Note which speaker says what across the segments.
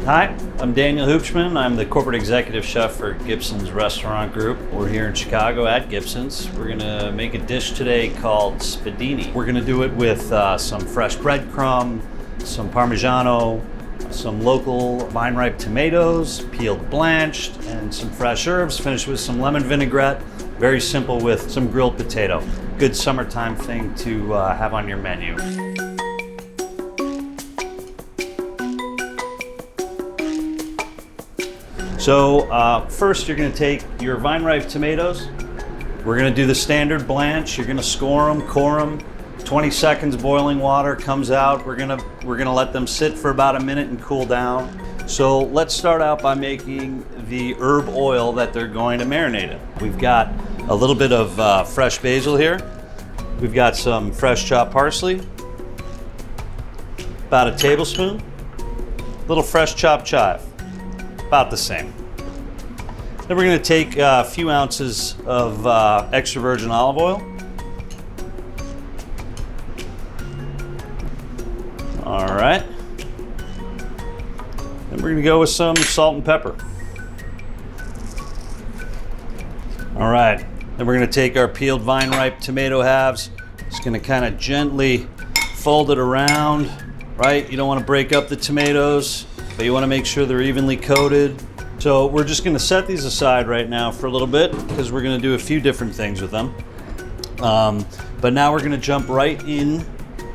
Speaker 1: Hi, I'm Daniel Huebschmann. I'm the corporate executive chef for Gibson's restaurant group. We're here in Chicago at Gibson's. We're gonna make a dish today called Spadini. We're gonna do it with some fresh breadcrumb, some Parmigiano, some local vine-ripe tomatoes, peeled blanched, and some fresh herbs, finished with some lemon vinaigrette. Very simple with some grilled potato. Good summertime thing to have on your menu. So first you're gonna take your vine-ripe tomatoes. We're gonna do the standard blanch. You're gonna score them, core them. 20 seconds boiling water comes out. We're gonna let them sit for about a minute and cool down. So let's start out by making the herb oil that they're going to marinate in. We've got a little bit of fresh basil here. We've got some fresh chopped parsley, about a tablespoon. A little fresh chopped chive, about the same. Then we're going to take a few ounces of extra virgin olive oil. All right. Then we're going to go with some salt and pepper. All right. Then we're going to take our peeled vine-ripe tomato halves. Just going to kind of gently fold it around, right? You don't want to break up the tomatoes, but you want to make sure they're evenly coated. So we're just going to set these aside right now for a little bit because we're going to do a few different things with them. But now we're going to jump right in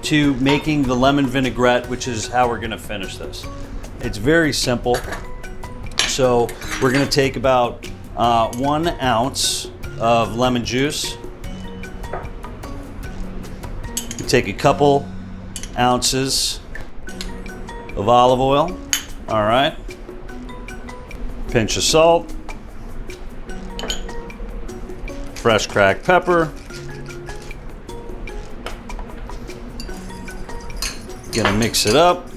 Speaker 1: to making the lemon vinaigrette, which is how we're going to finish this. It's very simple. So we're going to take about 1 ounce of lemon juice. Take a couple ounces of olive oil. All right. Pinch of salt, fresh cracked pepper. Gonna mix it up.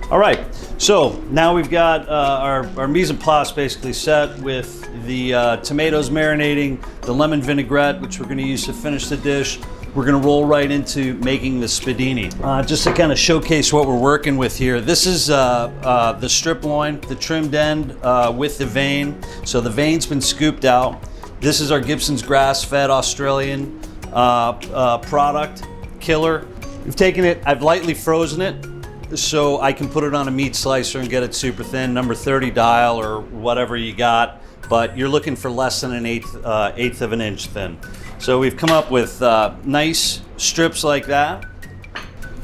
Speaker 1: All right, so now we've got our mise en place basically set with the tomatoes marinating, the lemon vinaigrette, which we're gonna use to finish the dish. We're gonna roll right into making the Spedini. Just to kind of showcase what we're working with here. This is the strip loin, the trimmed end with the vein. So the vein's been scooped out. This is our Gibson's grass-fed Australian product, killer. We've taken it, I've lightly frozen it so I can put it on a meat slicer and get it super thin, number 30 dial or whatever you got, but you're looking for less than an eighth of an inch thin. So we've come up with nice strips like that.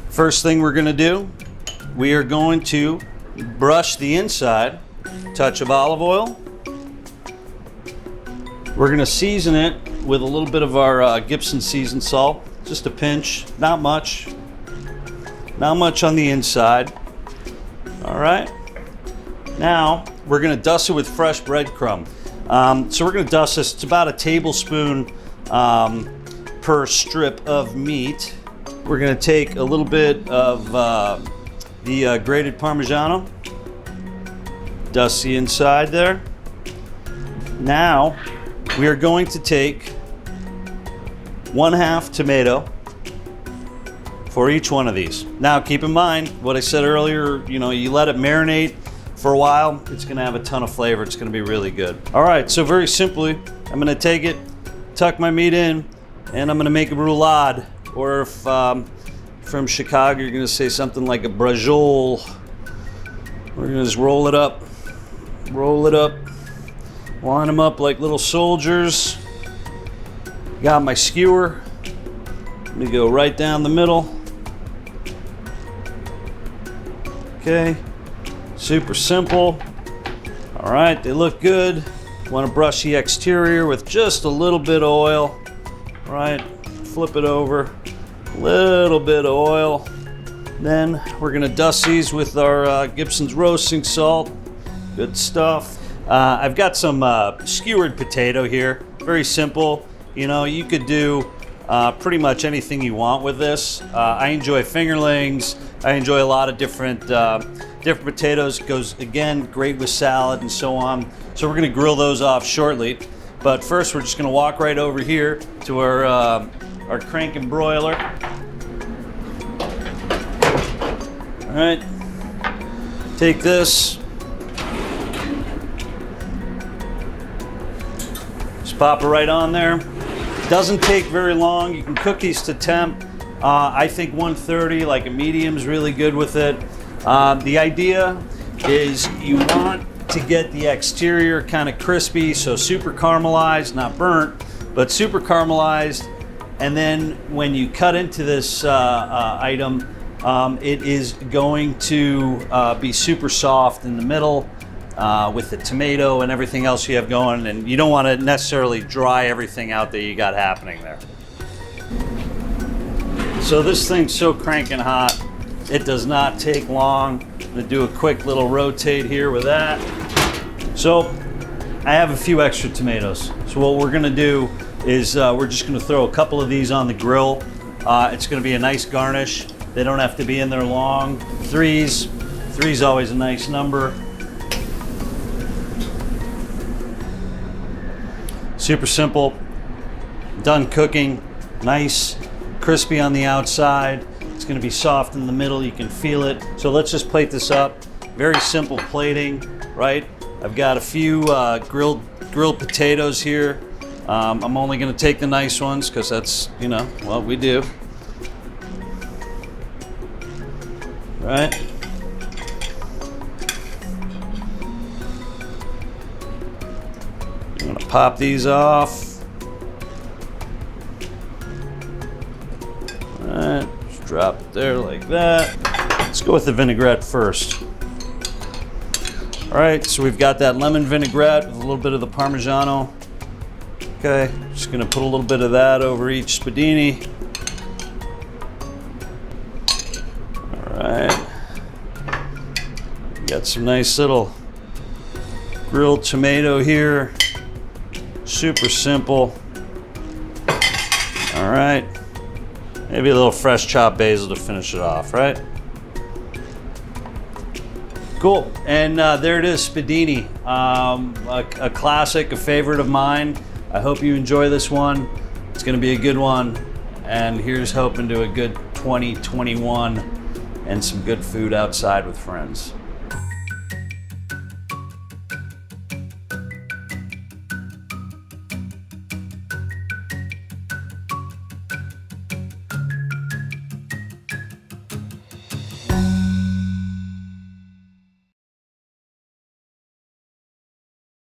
Speaker 1: First thing we're gonna do, we are going to brush the inside, touch of olive oil. We're gonna season it with a little bit of our Gibson seasoned salt, just a pinch, not much on the inside. All right, now we're gonna dust it with fresh breadcrumb. So we're gonna dust this, it's about a tablespoon per strip of meat. We're gonna take a little bit of the grated Parmigiano, dust the inside there. Now we are going to take 1/2 tomato for each one of these. Now keep in mind what I said earlier, you know, you let it marinate for a while, it's gonna have a ton of flavor, it's gonna be really good. All right, so very simply, I'm gonna take it, tuck my meat in, and I'm gonna make a roulade, or if from Chicago, you're gonna say something like a brajol. We're gonna just roll it up, line them up like little soldiers. Got my skewer, let me go right down the middle. Okay, super simple. All right, they look good. Want to brush the exterior with just a little bit of oil, right? Flip it over, little bit of oil. Then we're gonna dust these with our Gibson's roasting salt. Good stuff. I've got some skewered potato here, very simple. You know, you could do pretty much anything you want with this. I enjoy fingerlings. I enjoy a lot of different potatoes. Goes, again, great with salad and so on. So we're gonna grill those off shortly. But first, we're just gonna walk right over here to our crank and broiler. All right. Take this, just pop it right on there. Doesn't take very long. You can cook these to temp. I think 130, like a medium, is really good with it. The idea is you want to get the exterior kind of crispy, so super caramelized, not burnt, but super caramelized. And then when you cut into this item, it is going to be super soft in the middle with the tomato and everything else you have going, and you don't want to necessarily dry everything out that you got happening there. So this thing's so cranking hot, it does not take long. I'm gonna do a quick little rotate here with that. So I have a few extra tomatoes. So what we're gonna do is we're just gonna throw a couple of these on the grill. It's gonna be a nice garnish. They don't have to be in there long. Three's always a nice number. Super simple, done cooking, nice, crispy on the outside. It's gonna be soft in the middle, you can feel it. So let's just plate this up. Very simple plating, right? I've got a few grilled potatoes here. I'm only gonna take the nice ones because that's, you know, what we do. Right? I'm gonna pop these off. All right, just drop it there like that. Let's go with the vinaigrette first. All right, so we've got that lemon vinaigrette with a little bit of the Parmigiano. Okay, just gonna put a little bit of that over each Spadini. All right, got some nice little grilled tomato here. Super simple. All right, maybe a little fresh chopped basil to finish it off, right? Cool, and there it is, Spedini, a classic, a favorite of mine. I hope you enjoy this one. It's gonna be a good one, and here's hoping to a good 2021 and some good food outside with friends.